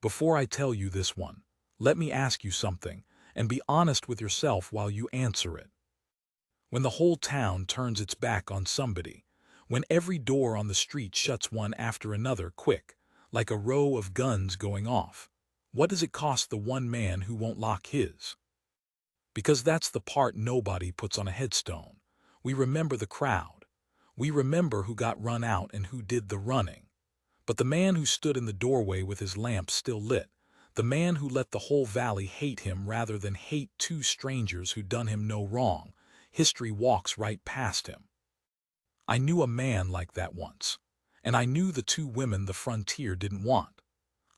Before I tell you this one, let me ask you something, and be honest with yourself while you answer it. When the whole town turns its back on somebody, when every door on the street shuts one after another quick, like a row of guns going off, what does it cost the one man who won't lock his? Because that's the part nobody puts on a headstone. We remember the crowd. We remember who got run out and who did the running. But the man who stood in the doorway with his lamp still lit, the man who let the whole valley hate him rather than hate two strangers who done him no wrong, history walks right past him. I knew a man like that once, and I knew the two women the frontier didn't want.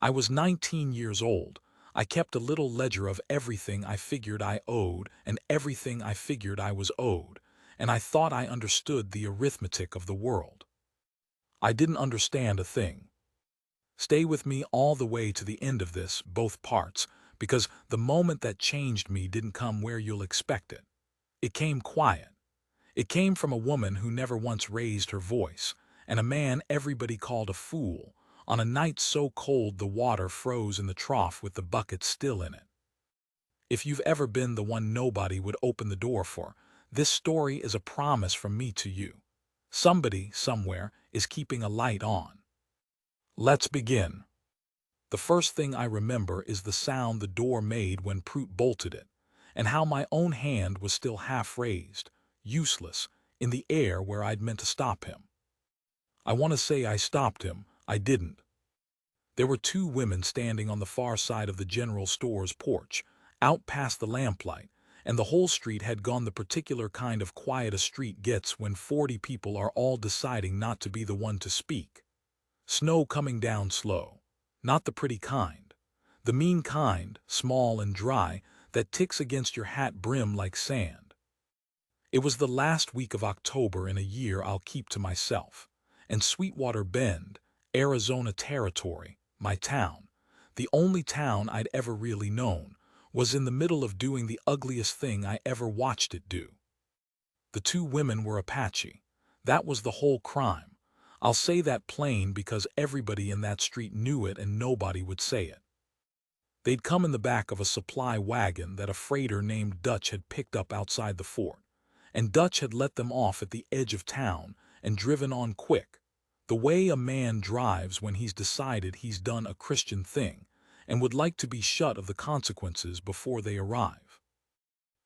I was 19 years old. I kept a little ledger of everything I figured I owed and everything I figured I was owed, and I thought I understood the arithmetic of the world. I didn't understand a thing. Stay with me all the way to the end of this, both parts, because the moment that changed me didn't come where you'll expect it. It came quiet. It came from a woman who never once raised her voice, and a man everybody called a fool, on a night so cold the water froze in the trough with the bucket still in it. If you've ever been the one nobody would open the door for, this story is a promise from me to you. Somebody, somewhere, is keeping a light on. Let's begin. The first thing I remember is the sound the door made when Prout bolted it, and how my own hand was still half raised, useless, in the air where I'd meant to stop him. I want to say I stopped him, I didn't. There were two women standing on the far side of the general store's porch, out past the lamplight, and the whole street had gone the particular kind of quiet a street gets when 40 people are all deciding not to be the one to speak. Snow coming down slow, not the pretty kind, the mean kind, small and dry, that ticks against your hat brim like sand. It was the last week of October in a year I'll keep to myself, and Sweetwater Bend, Arizona Territory, my town, the only town I'd ever really known, was in the middle of doing the ugliest thing I ever watched it do. The two women were Apache. That was the whole crime. I'll say that plain because everybody in that street knew it and nobody would say it. They'd come in the back of a supply wagon that a freighter named Dutch had picked up outside the fort, and Dutch had let them off at the edge of town and driven on quick, the way a man drives when he's decided he's done a Christian thing and would like to be shut of the consequences before they arrive.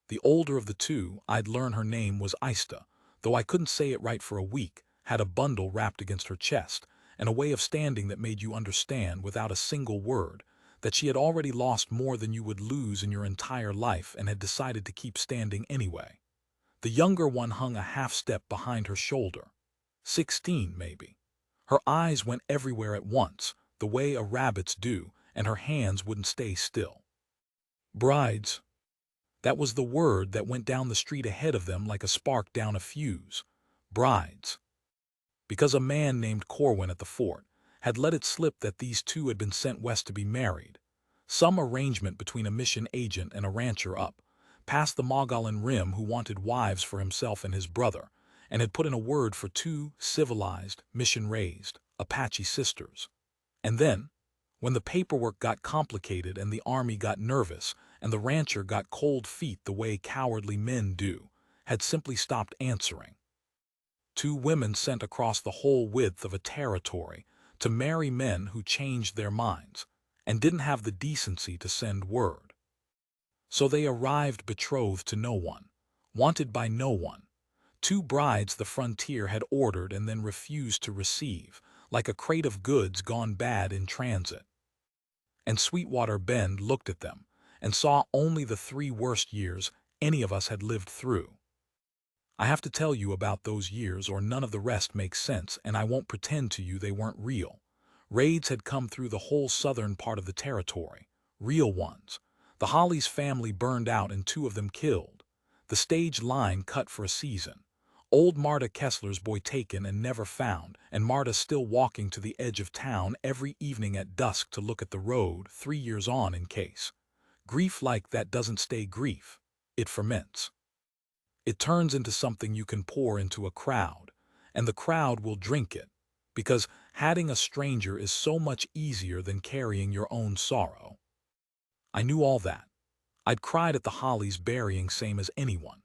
The older of the two, I'd learn her name was Ista, though I couldn't say it right for a week, had a bundle wrapped against her chest, and a way of standing that made you understand without a single word that she had already lost more than you would lose in your entire life and had decided to keep standing anyway. The younger one hung a half step behind her shoulder. 16, maybe. Her eyes went everywhere at once, the way a rabbit's do, and her hands wouldn't stay still. Brides. That was the word that went down the street ahead of them like a spark down a fuse. Brides. Because a man named Corwin at the fort had let it slip that these two had been sent west to be married. Some arrangement between a mission agent and a rancher up, past the Mogollon Rim who wanted wives for himself and his brother, and had put in a word for two civilized, mission-raised Apache sisters. And then, when the paperwork got complicated and the army got nervous and the rancher got cold feet the way cowardly men do, had simply stopped answering. Two women sent across the whole width of a territory to marry men who changed their minds and didn't have the decency to send word. So they arrived betrothed to no one, wanted by no one, two brides the frontier had ordered and then refused to receive, like a crate of goods gone bad in transit. And Sweetwater Bend looked at them and saw only the 3 worst years any of us had lived through. I have to tell you about those years or none of the rest makes sense, and I won't pretend to you they weren't real. Raids had come through the whole southern part of the territory, real ones. The Hollies family burned out and 2 of them killed. The stage line cut for a season. Old Marta Kessler's boy taken and never found, and Marta still walking to the edge of town every evening at dusk to look at the road 3 years on in case. Grief like that doesn't stay grief. It ferments. It turns into something you can pour into a crowd, and the crowd will drink it, because Hatting a stranger is so much easier than carrying your own sorrow. I knew all that. I'd cried at the Hollies burying same as anyone.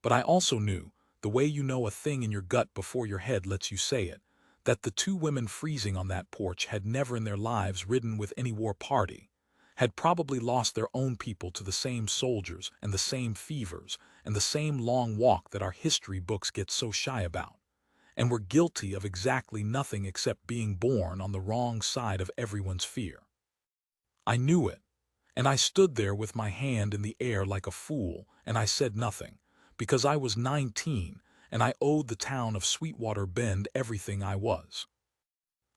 But I also knew, the way you know a thing in your gut before your head lets you say it, that the two women freezing on that porch had never in their lives ridden with any war party, had probably lost their own people to the same soldiers and the same fevers and the same long walk that our history books get so shy about, and were guilty of exactly nothing except being born on the wrong side of everyone's fear. I knew it, and I stood there with my hand in the air like a fool, and I said nothing, because I was 19, and I owed the town of Sweetwater Bend everything I was.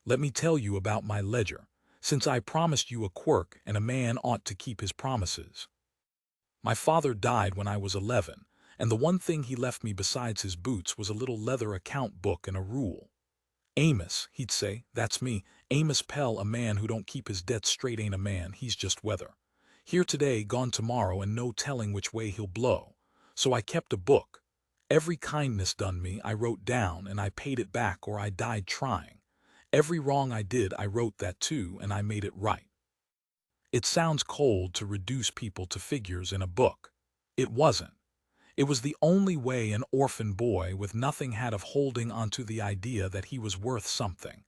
Let me tell you about my ledger, since I promised you a quirk and a man ought to keep his promises. My father died when I was 11, and the one thing he left me besides his boots was a little leather account book and a rule. Amos, he'd say, that's me, Amos Pell, a man who don't keep his debts straight ain't a man, he's just weather. Here today, gone tomorrow, and no telling which way he'll blow. So I kept a book. Every kindness done me I wrote down, and I paid it back or I died trying. Every wrong I did I wrote that too, and I made it right. It sounds cold to reduce people to figures in a book. It wasn't. It was the only way an orphan boy with nothing had of holding onto the idea that he was worth something,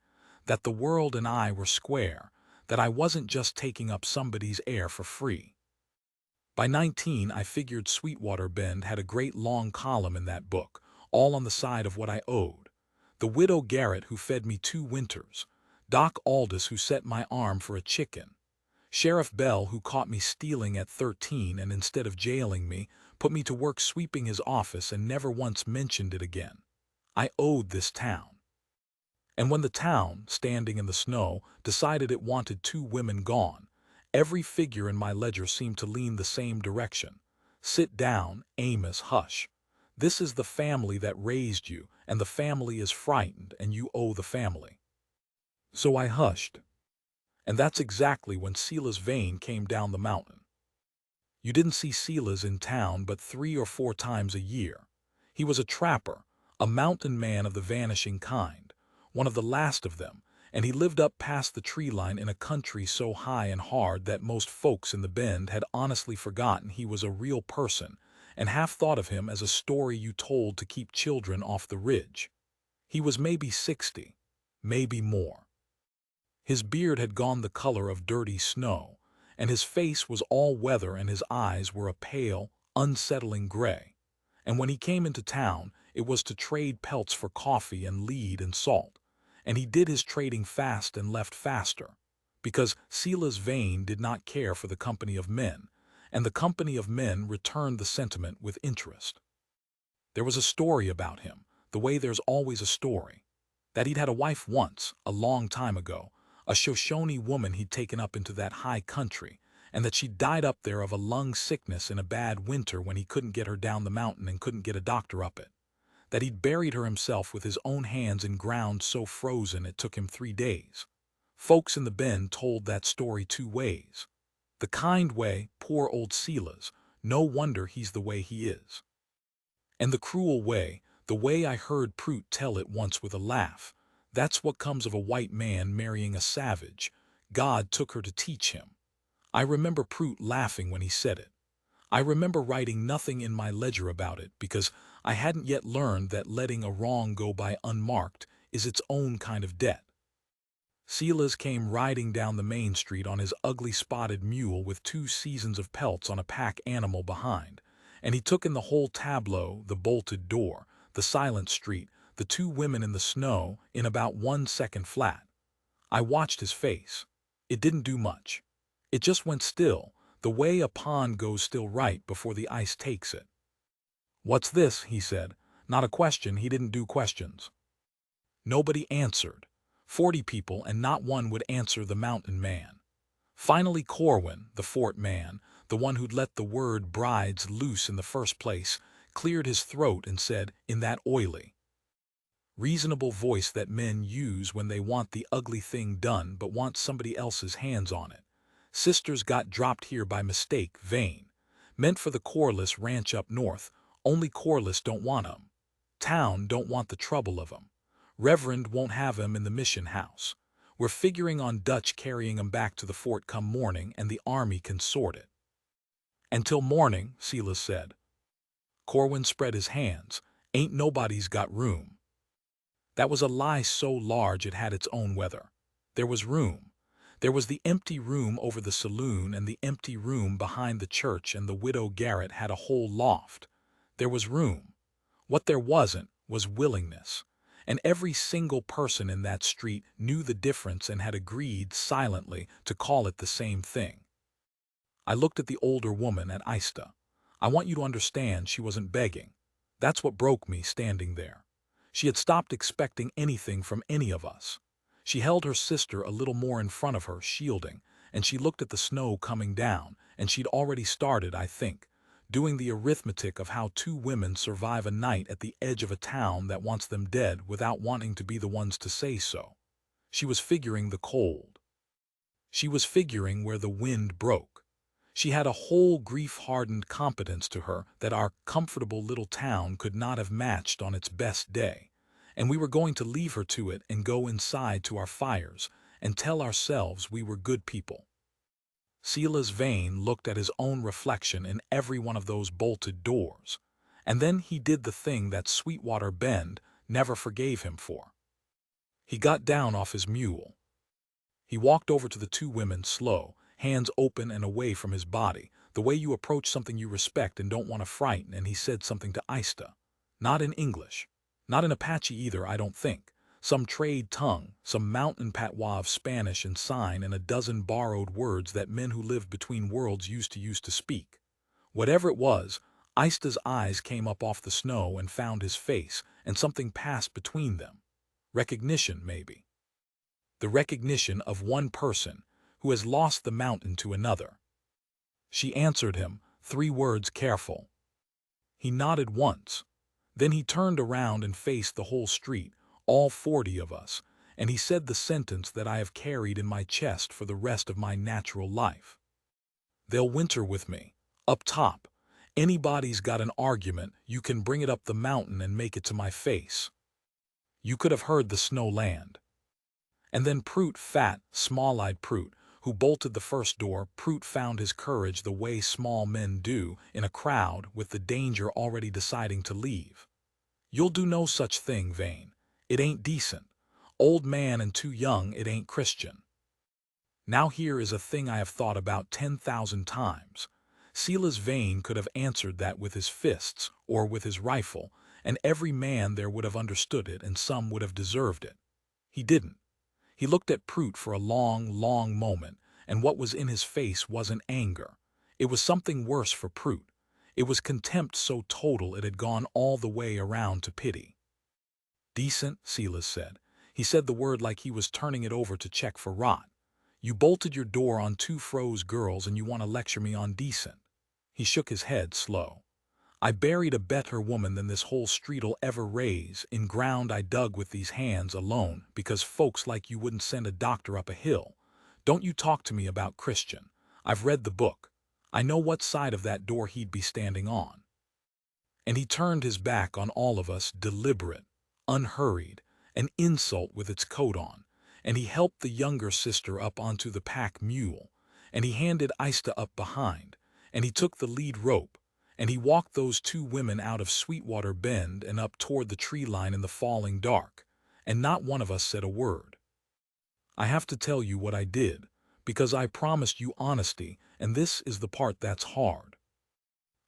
that the world and I were square, that I wasn't just taking up somebody's air for free. By 19, I figured Sweetwater Bend had a great long column in that book, all on the side of what I owed. The widow Garrett who fed me 2 winters, Doc Aldous who set my arm for a chicken, Sheriff Bell who caught me stealing at 13 and instead of jailing me, put me to work sweeping his office and never once mentioned it again. I owed this town. And when the town, standing in the snow, decided it wanted 2 women gone, every figure in my ledger seemed to lean the same direction. Sit down, Amos, hush. This is the family that raised you, and the family is frightened, and you owe the family. So I hushed. And that's exactly when Silas Vane came down the mountain. You didn't see Silas in town but 3 or 4 times a year. He was a trapper, a mountain man of the vanishing kind, one of the last of them, and he lived up past the tree line in a country so high and hard that most folks in the Bend had honestly forgotten he was a real person and half thought of him as a story you told to keep children off the ridge. He was maybe 60, maybe more. His beard had gone the color of dirty snow, and his face was all weather and his eyes were a pale, unsettling gray. And when he came into town, it was to trade pelts for coffee and lead and salt. And he did his trading fast and left faster, because Silas Vane did not care for the company of men, and the company of men returned the sentiment with interest. There was a story about him, the way there's always a story, that he'd had a wife once, a long time ago, a Shoshone woman he'd taken up into that high country, and that she died up there of a lung sickness in a bad winter when he couldn't get her down the mountain and couldn't get a doctor up it. That he'd buried her himself with his own hands in ground so frozen it took him 3 days. Folks in the Bend told that story 2 ways. The kind way, poor old Silas, no wonder he's the way he is. And the cruel way, the way I heard Prout tell it once with a laugh. That's what comes of a white man marrying a savage. God took her to teach him. I remember Prout laughing when he said it. I remember writing nothing in my ledger about it because I hadn't yet learned that letting a wrong go by unmarked is its own kind of debt. Silas came riding down the main street on his ugly spotted mule with 2 seasons of pelts on a pack animal behind, and he took in the whole tableau, the bolted door, the silent street, the 2 women in the snow, in about 1 second flat. I watched his face. It didn't do much. It just went still, the way a pond goes still right before the ice takes it. "What's this?" he said. Not a question, he didn't do questions. Nobody answered. 40 people, and not one would answer the mountain man. Finally Corwin, the fort man, the one who'd let the word brides loose in the first place, cleared his throat and said, in that oily, reasonable voice that men use when they want the ugly thing done but want somebody else's hands on it, "Sisters got dropped here by mistake, Vane. Meant for the Corliss ranch up north, only Corliss don't want 'em. Town don't want the trouble of 'em. Reverend won't have him in the mission house. We're figuring on Dutch carrying him back to the fort come morning, and the army can sort it." "Until morning," Silas said. Corwin spread his hands. "Ain't nobody's got room." That was a lie so large it had its own weather. There was room. There was the empty room over the saloon and the empty room behind the church, and the widow Garrett had a whole loft. There was room. What there wasn't was willingness. And every single person in that street knew the difference and had agreed silently to call it the same thing. I looked at the older woman, at Ista. I want you to understand she wasn't begging. That's what broke me standing there. She had stopped expecting anything from any of us. She held her sister a little more in front of her, shielding, and she looked at the snow coming down, and she'd already started, I think, doing the arithmetic of how two women survive a night at the edge of a town that wants them dead without wanting to be the ones to say so. She was figuring the cold. She was figuring where the wind broke. She had a whole grief-hardened competence to her that our comfortable little town could not have matched on its best day, and we were going to leave her to it and go inside to our fires and tell ourselves we were good people. Silas Vane looked at his own reflection in every one of those bolted doors, and then he did the thing that Sweetwater Bend never forgave him for. He got down off his mule. He walked over to the two women, slow, hands open and away from his body, the way you approach something you respect and don't want to frighten, and he said something to Ista. Not in English. Not in Apache either, I don't think. Some trade tongue, some mountain patois of Spanish and sign, and a dozen borrowed words that men who lived between worlds used to speak. Whatever it was, Ista's eyes came up off the snow and found his face, and something passed between them. Recognition, maybe. The recognition of one person who has lost the mountain to another. She answered him, 3 words careful. He nodded once. Then he turned around and faced the whole street, all 40 of us, and he said the sentence that I have carried in my chest for the rest of my natural life. "They'll winter with me. Up top. Anybody's got an argument, you can bring it up the mountain and make it to my face." You could have heard the snow land. And then Prout, fat, small-eyed Prout, who bolted the first door, Prout found his courage the way small men do in a crowd with the danger already deciding to leave. "You'll do no such thing, Vane. It ain't decent. Old man and too young, it ain't Christian." Now here is a thing I have thought about 10,000 times. Silas Vane could have answered that with his fists or with his rifle, and every man there would have understood it, and some would have deserved it. He didn't. He looked at Prout for a long, long moment, and what was in his face wasn't anger. It was something worse for Prout. It was contempt so total it had gone all the way around to pity. "Decent," Silas said. He said the word like he was turning it over to check for rot. "You bolted your door on 2 froze girls and you want to lecture me on decent." He shook his head slow. "I buried a better woman than this whole street'll ever raise in ground I dug with these hands alone because folks like you wouldn't send a doctor up a hill. Don't you talk to me about Christian. I've read the book. I know what side of that door he'd be standing on." And he turned his back on all of us, deliberate, unhurried, an insult with its coat on, and he helped the younger sister up onto the pack mule, and he handed Ista up behind, and he took the lead rope, and he walked those 2 women out of Sweetwater Bend and up toward the tree line in the falling dark, and not one of us said a word. I have to tell you what I did, because I promised you honesty, and this is the part that's hard.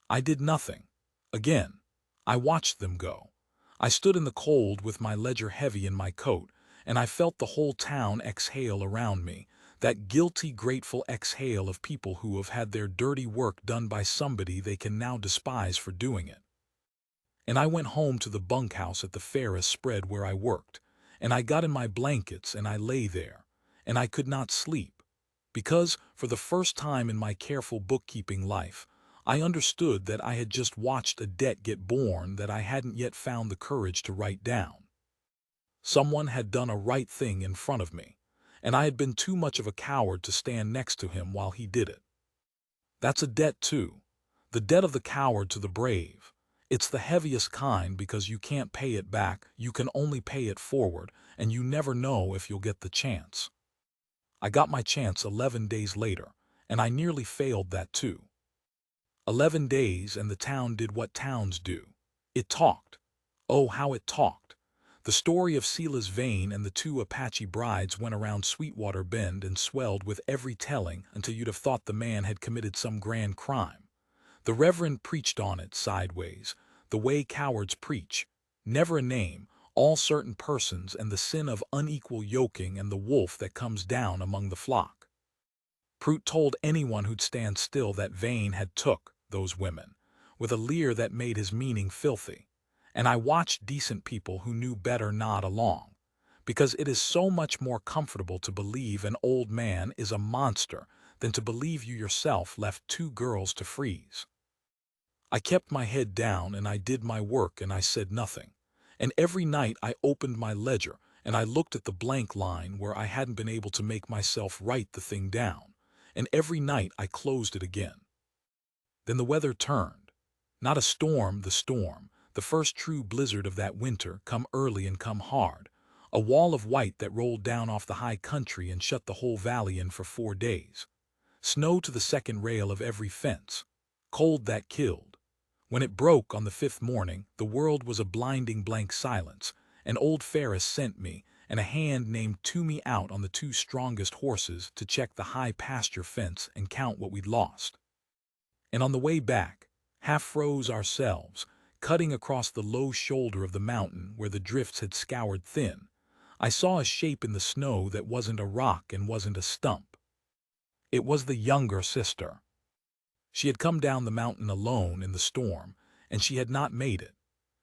I did nothing. Again, I watched them go. I stood in the cold with my ledger heavy in my coat, and I felt the whole town exhale around me, that guilty, grateful exhale of people who have had their dirty work done by somebody they can now despise for doing it. And I went home to the bunkhouse at the Ferris spread where I worked, and I got in my blankets and I lay there, and I could not sleep, because, for the first time in my careful bookkeeping life, I understood that I had just watched a debt get born that I hadn't yet found the courage to write down. Someone had done a right thing in front of me, and I had been too much of a coward to stand next to him while he did it. That's a debt too, the debt of the coward to the brave. It's the heaviest kind because you can't pay it back, you can only pay it forward, and you never know if you'll get the chance. I got my chance 11 days later, and I nearly failed that too. 11 days and the town did what towns do. It talked. Oh, how it talked. The story of Sela's vein and the two Apache brides went around Sweetwater Bend and swelled with every telling until you'd have thought the man had committed some grand crime. The Reverend preached on it sideways, the way cowards preach. Never a name, all certain persons and the sin of unequal yoking and the wolf that comes down among the flock. Prout told anyone who'd stand still that Vane had took those women, with a leer that made his meaning filthy. And I watched decent people who knew better nod along, because it is so much more comfortable to believe an old man is a monster than to believe you yourself left two girls to freeze. I kept my head down and I did my work and I said nothing. And every night I opened my ledger and I looked at the blank line where I hadn't been able to make myself write the thing down. And every night I closed it again. Then the weather turned. Not a storm, the first true blizzard of that winter, come early and come hard. A wall of white that rolled down off the high country and shut the whole valley in for 4 days. Snow to the second rail of every fence. Cold that killed. When it broke on the 5th morning, the world was a blinding blank silence, and old Ferris sent me and a hand named Toomey out on the 2 strongest horses to check the high pasture fence and count what we'd lost. And on the way back, half froze ourselves, cutting across the low shoulder of the mountain where the drifts had scoured thin, I saw a shape in the snow that wasn't a rock and wasn't a stump. It was the younger sister. She had come down the mountain alone in the storm, and she had not made it.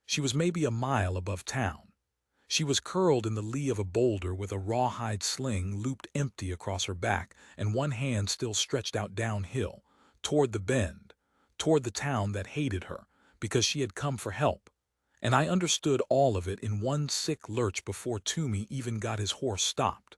She was maybe a mile above town. She was curled in the lee of a boulder with a rawhide sling looped empty across her back and one hand still stretched out downhill, toward the bend, toward the town that hated her, because she had come for help. And I understood all of it in one sick lurch before Toomey even got his horse stopped.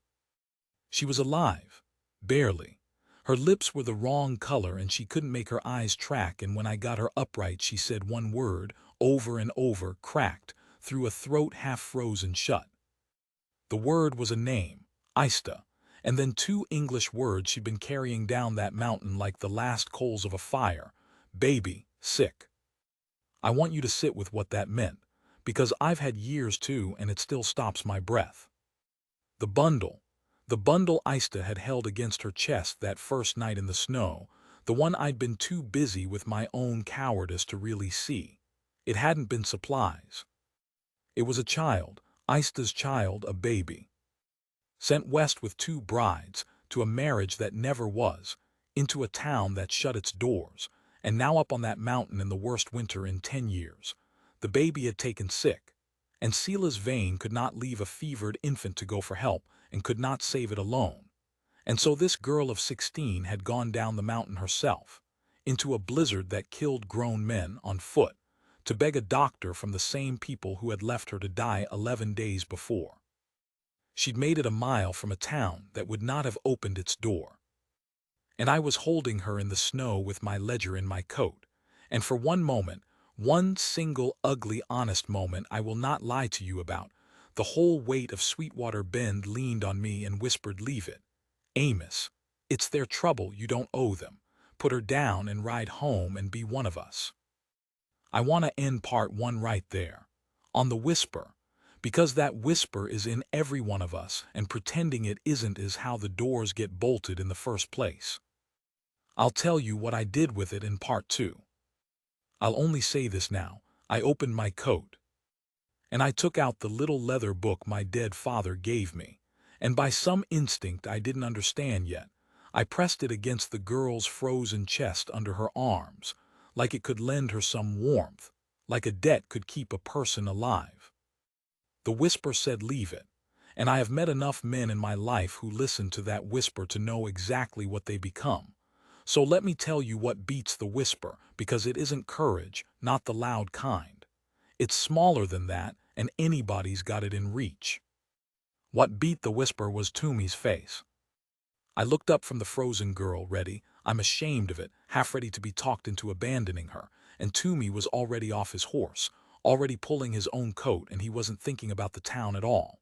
She was alive, barely. Her lips were the wrong color and she couldn't make her eyes track, and when I got her upright she said one word, over and over, cracked, through a throat half frozen shut. The word was a name, Ista, and then 2 English words she'd been carrying down that mountain like the last coals of a fire, baby, sick. I want you to sit with what that meant, because I've had years too and it still stops my breath. The bundle Ista had held against her chest that first night in the snow, the one I'd been too busy with my own cowardice to really see. It hadn't been supplies. It was a child, Ista's child, a baby. Sent west with 2 brides, to a marriage that never was, into a town that shut its doors, and now up on that mountain in the worst winter in 10 years. The baby had taken sick, and Sela's vein could not leave a fevered infant to go for help, and could not save it alone. And so this girl of 16 had gone down the mountain herself, into a blizzard that killed grown men on foot, to beg a doctor from the same people who had left her to die 11 days before. She'd made it a mile from a town that would not have opened its door. And I was holding her in the snow with my ledger in my coat, and for one moment, one single ugly honest moment I will not lie to you about, the whole weight of Sweetwater Bend leaned on me and whispered, "Leave it, Amos. It's their trouble, you don't owe them. Put her down and ride home and be one of us." I want to end part 1 right there, on the whisper, because that whisper is in every one of us, and pretending it isn't is how the doors get bolted in the first place. I'll tell you what I did with it in part 2. I'll only say this now. I opened my coat, and I took out the little leather book my dead father gave me, and by some instinct I didn't understand yet, I pressed it against the girl's frozen chest under her arms, like it could lend her some warmth, like a debt could keep a person alive. The whisper said, "Leave it," and I have met enough men in my life who listen to that whisper to know exactly what they become. So let me tell you what beats the whisper, because it isn't courage, not the loud kind. It's smaller than that, and anybody's got it in reach. What beat the whisper was Toomey's face. I looked up from the frozen girl, ready, I'm ashamed of it, half ready to be talked into abandoning her, and Toomey was already off his horse, already pulling his own coat, and he wasn't thinking about the town at all.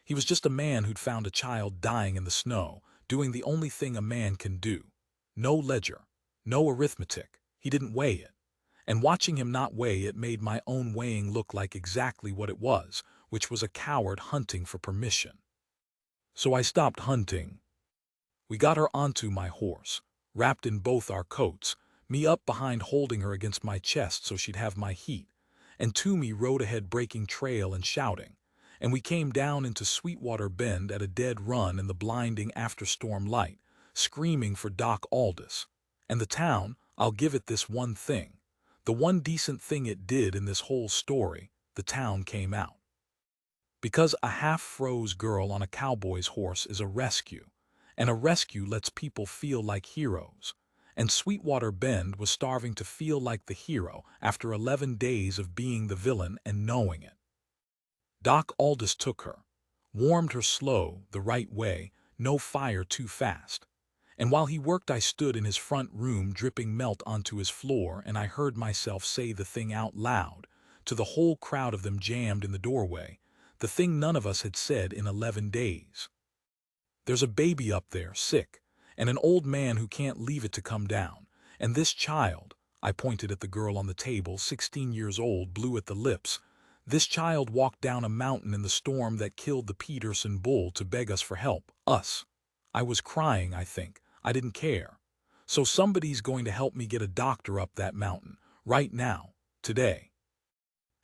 He was just a man who'd found a child dying in the snow, doing the only thing a man can do. No ledger, no arithmetic, he didn't weigh it. And watching him not weigh it made my own weighing look like exactly what it was, which was a coward hunting for permission. So I stopped hunting. We got her onto my horse, wrapped in both our coats, me up behind holding her against my chest so she'd have my heat, and Toomey rode ahead breaking trail and shouting, and we came down into Sweetwater Bend at a dead run in the blinding after-storm light, screaming for Doc Aldous. And the town, I'll give it this one thing, the one decent thing it did in this whole story, the town came out. Because a half-froze girl on a cowboy's horse is a rescue, and a rescue lets people feel like heroes. And Sweetwater Bend was starving to feel like the hero after 11 days of being the villain and knowing it. Doc Aldous took her, warmed her slow, the right way, no fire too fast. And while he worked I stood in his front room dripping melt onto his floor, and I heard myself say the thing out loud, to the whole crowd of them jammed in the doorway, the thing none of us had said in 11 days. There's a baby up there, sick, and an old man who can't leave it to come down, and this child, I pointed at the girl on the table, 16 years old, blue at the lips, this child walked down a mountain in the storm that killed the Peterson bull to beg us for help, us. I was crying, I think. I didn't care. So somebody's going to help me get a doctor up that mountain, right now, today.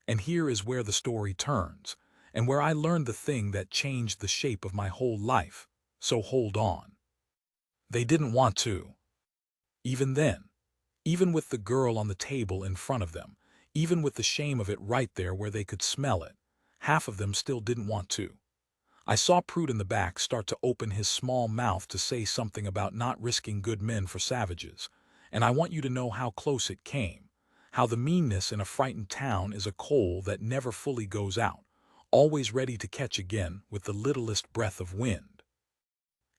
And here is where the story turns, and where I learned the thing that changed the shape of my whole life. So hold on. They didn't want to. Even then. Even with the girl on the table in front of them. Even with the shame of it right there where they could smell it. Half of them still didn't want to. I saw Prude in the back start to open his small mouth to say something about not risking good men for savages. And I want you to know how close it came. How the meanness in a frightened town is a coal that never fully goes out. Always ready to catch again with the littlest breath of wind.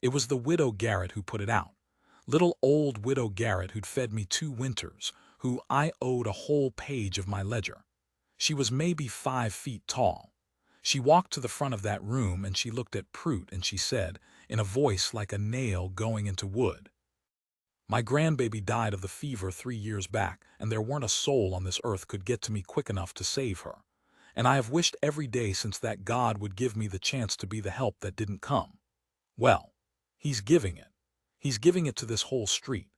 It was the widow Garrett who put it out. Little old widow Garrett who'd fed me 2 winters, who I owed a whole page of my ledger. She was maybe 5 feet tall. She walked to the front of that room and she looked at Prude and she said, in a voice like a nail going into wood, "My grandbaby died of the fever 3 years back, and there weren't a soul on this earth could get to me quick enough to save her. And I have wished every day since that God would give me the chance to be the help that didn't come. Well, he's giving it. He's giving it to this whole street.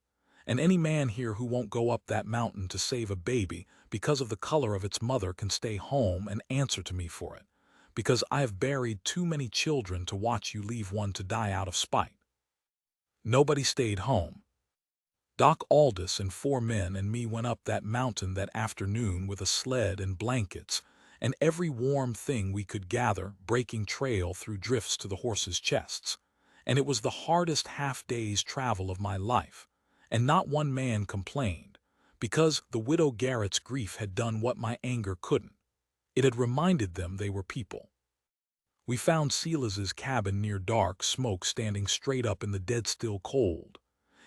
And any man here who won't go up that mountain to save a baby because of the color of its mother can stay home and answer to me for it. Because I have buried too many children to watch you leave one to die out of spite." Nobody stayed home. Doc Aldous and 4 men and me went up that mountain that afternoon with a sled and blankets and every warm thing we could gather, breaking trail through drifts to the horses' chests. And it was the hardest half-day's travel of my life. And not one man complained, because the widow Garrett's grief had done what my anger couldn't. It had reminded them they were people. We found Silas's cabin near dark, smoke standing straight up in the dead-still cold.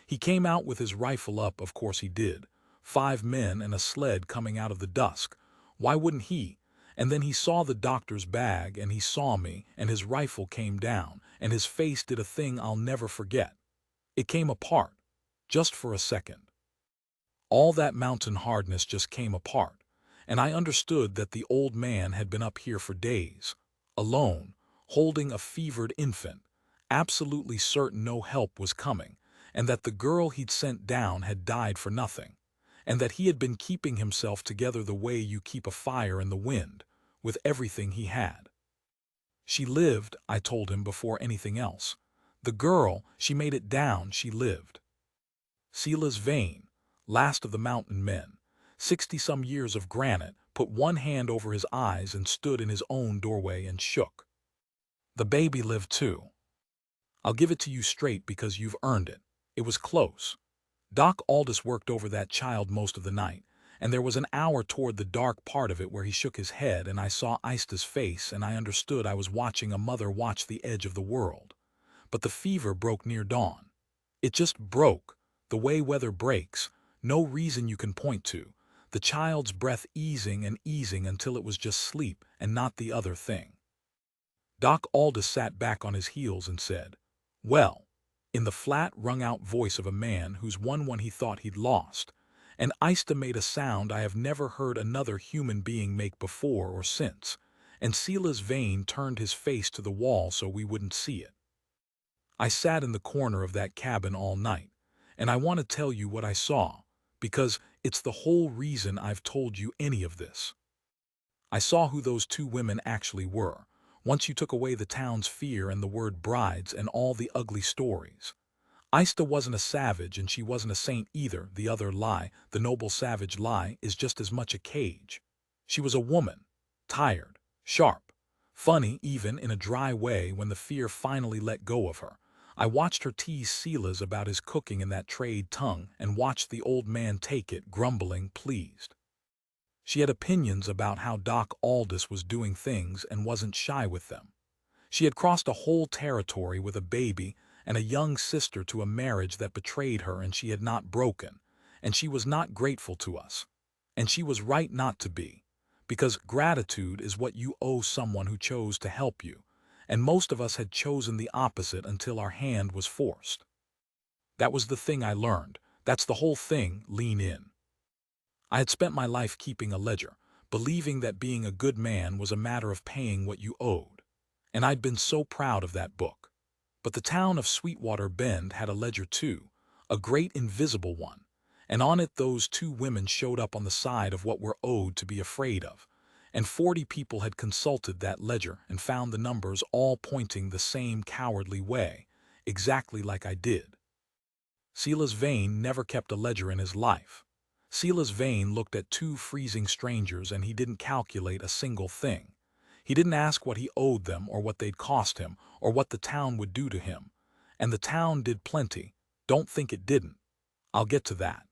He came out with his rifle up, of course he did. 5 men and a sled coming out of the dusk. Why wouldn't he? And then he saw the doctor's bag, and he saw me, and his rifle came down, and his face did a thing I'll never forget. It came apart, just for a second. All that mountain hardness just came apart. And I understood that the old man had been up here for days, alone, holding a fevered infant, absolutely certain no help was coming, and that the girl he'd sent down had died for nothing, and that he had been keeping himself together the way you keep a fire in the wind, with everything he had. She lived, I told him before anything else. The girl, she made it down, she lived. Silas Vane, last of the mountain men, 60-some years of granite, put one hand over his eyes and stood in his own doorway and shook. The baby lived too. I'll give it to you straight because you've earned it. It was close. Doc Aldous worked over that child most of the night, and there was an hour toward the dark part of it where he shook his head and I saw Ista's face and I understood I was watching a mother watch the edge of the world. but the fever broke near dawn. It just broke, the way weather breaks, no reason you can point to, the child's breath easing and easing until it was just sleep and not the other thing. Doc Aldous sat back on his heels and said, "Well," in the flat, wrung-out voice of a man who's won one he thought he'd lost, and Ista made a sound I have never heard another human being make before or since, and Silas Vane turned his face to the wall so we wouldn't see it. "I sat in the corner of that cabin all night, and I want to tell you what I saw, because it's the whole reason I've told you any of this. I saw who those two women actually were, once you took away the town's fear and the word brides and all the ugly stories. Ista wasn't a savage and she wasn't a saint either. The other lie, the noble savage lie, is just as much a cage. She was a woman, tired, sharp, funny even in a dry way. When the fear finally let go of her, I watched her tease Silas about his cooking in that trade tongue and watched the old man take it, grumbling, pleased. She had opinions about how Doc Aldous was doing things and wasn't shy with them. She had crossed a whole territory with a baby and a young sister to a marriage that betrayed her, and she had not broken, and she was not grateful to us. And she was right not to be, because gratitude is what you owe someone who chose to help you, and most of us had chosen the opposite until our hand was forced. That was the thing I learned. That's the whole thing. Lean in. I had spent my life keeping a ledger, believing that being a good man was a matter of paying what you owed, and I'd been so proud of that book. But the town of Sweetwater Bend had a ledger too, a great invisible one, and on it those two women showed up on the side of what we're owed to be afraid of, and 40 people had consulted that ledger and found the numbers all pointing the same cowardly way, exactly like I did. Silas Vane never kept a ledger in his life. Silas Vane looked at two freezing strangers and he didn't calculate a single thing. He didn't ask what he owed them or what they'd cost him or what the town would do to him. And the town did plenty. Don't think it didn't. I'll get to that.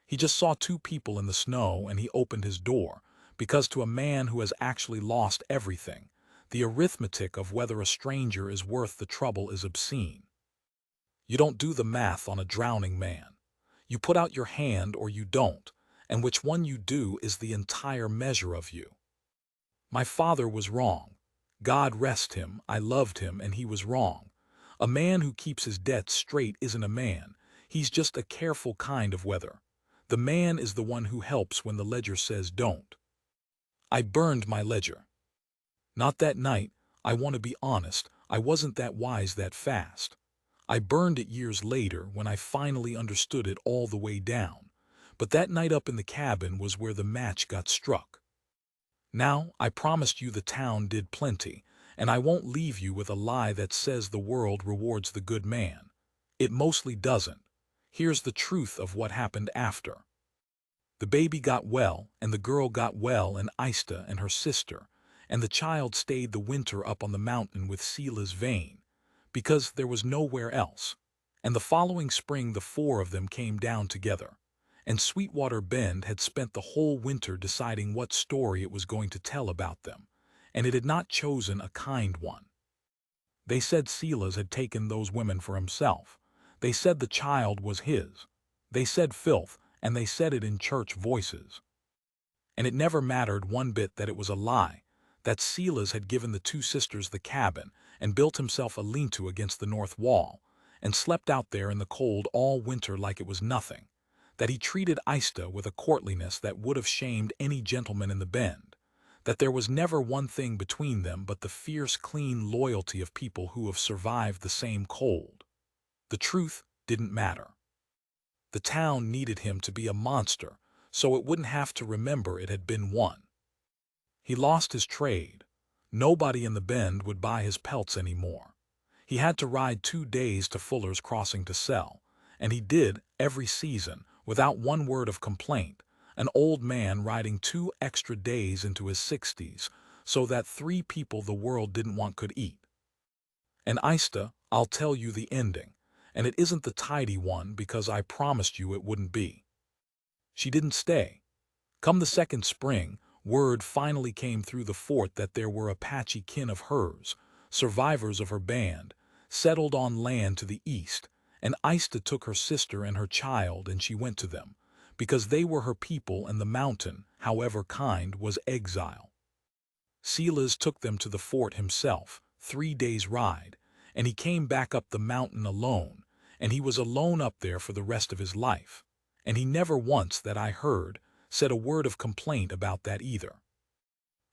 He just saw two people in the snow and he opened his door, because to a man who has actually lost everything, the arithmetic of whether a stranger is worth the trouble is obscene. You don't do the math on a drowning man. You put out your hand or you don't, and which one you do is the entire measure of you. My father was wrong. God rest him, I loved him, and he was wrong. A man who keeps his debts straight isn't a man. He's just a careful kind of weather. The man is the one who helps when the ledger says don't. I burned my ledger. Not that night. I want to be honest, I wasn't that wise that fast. I burned it years later when I finally understood it all the way down. But that night up in the cabin was where the match got struck. Now, I promised you the town did plenty, and I won't leave you with a lie that says the world rewards the good man. It mostly doesn't. Here's the truth of what happened after. The baby got well, and the girl got well, and Ista and her sister, and the child stayed the winter up on the mountain with Silas Vane, because there was nowhere else. And the following spring the four of them came down together, and Sweetwater Bend had spent the whole winter deciding what story it was going to tell about them, and it had not chosen a kind one. They said Silas had taken those women for himself. They said the child was his. They said filth, and they said it in church voices. And it never mattered one bit that it was a lie, that Silas had given the two sisters the cabin and built himself a lean-to against the north wall, and slept out there in the cold all winter like it was nothing, that he treated Ista with a courtliness that would have shamed any gentleman in the Bend, that there was never one thing between them but the fierce, clean loyalty of people who have survived the same cold. The truth didn't matter. The town needed him to be a monster, so it wouldn't have to remember it had been one. He lost his trade. Nobody in the Bend would buy his pelts anymore. He had to ride 2 days to Fuller's Crossing to sell, and he did every season, without one word of complaint, an old man riding 2 extra days into his 60s, so that 3 people the world didn't want could eat. And Ista, I'll tell you the ending, and it isn't the tidy one because I promised you it wouldn't be. She didn't stay. Come the second spring, word finally came through the fort that there were Apache kin of hers, survivors of her band, settled on land to the east, and Ista took her sister and her child and she went to them, because they were her people and the mountain, however kind, was exile. Silas took them to the fort himself, 3 days' ride, and he came back up the mountain alone, and he was alone up there for the rest of his life, and he never once, that I heard, said a word of complaint about that either.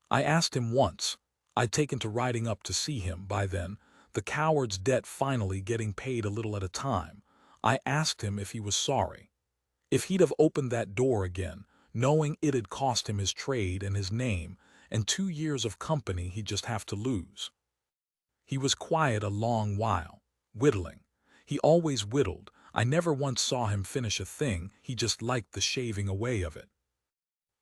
I asked him once, I'd taken to riding up to see him by then, the coward's debt finally getting paid a little at a time. I asked him if he was sorry. If he'd have opened that door again, knowing it'd cost him his trade and his name, and 2 years of company he'd just have to lose. He was quiet a long while, whittling. He always whittled. I never once saw him finish a thing, he just liked the shaving away of it.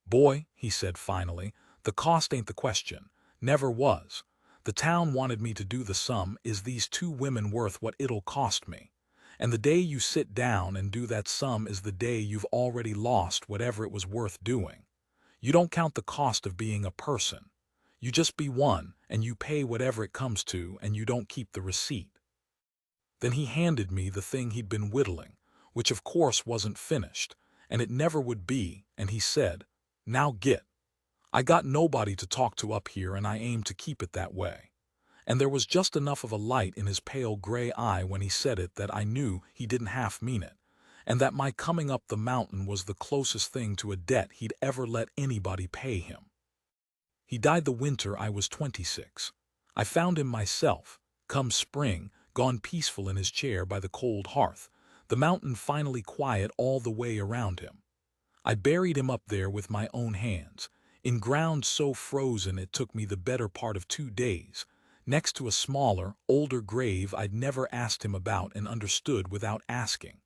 "Boy," he said finally, "the cost ain't the question. Never was. The town wanted me to do the sum. Is these 2 women worth what it'll cost me? And the day you sit down and do that sum is the day you've already lost whatever it was worth doing. You don't count the cost of being a person. You just be one, and you pay whatever it comes to, and you don't keep the receipt." Then he handed me the thing he'd been whittling, which of course wasn't finished, and it never would be, and he said, "Now get. I got nobody to talk to up here and I aim to keep it that way." And there was just enough of a light in his pale gray eye when he said it that I knew he didn't half mean it, and that my coming up the mountain was the closest thing to a debt he'd ever let anybody pay him. He died the winter I was 26. I found him myself, come spring, gone peaceful in his chair by the cold hearth, the mountain finally quiet all the way around him. I buried him up there with my own hands, in ground so frozen it took me the better part of 2 days, next to a smaller, older grave I'd never asked him about and understood without asking.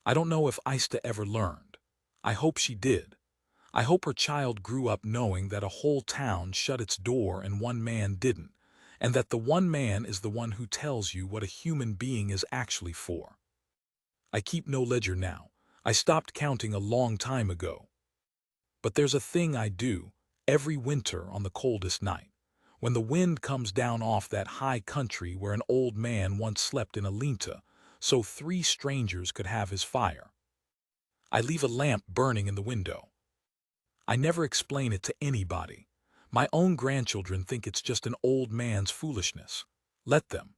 I don't know if Ista ever learned. I hope she did. I hope her child grew up knowing that a whole town shut its door and one man didn't, and that the one man is the one who tells you what a human being is actually for. I keep no ledger now. I stopped counting a long time ago. But there's a thing I do, every winter on the coldest night, when the wind comes down off that high country where an old man once slept in a linta, so 3 strangers could have his fire. I leave a lamp burning in the window. I never explain it to anybody. My own grandchildren think it's just an old man's foolishness. Let them.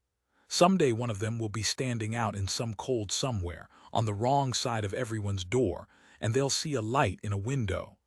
Someday one of them will be standing out in some cold somewhere, on the wrong side of everyone's door, and they'll see a light in a window,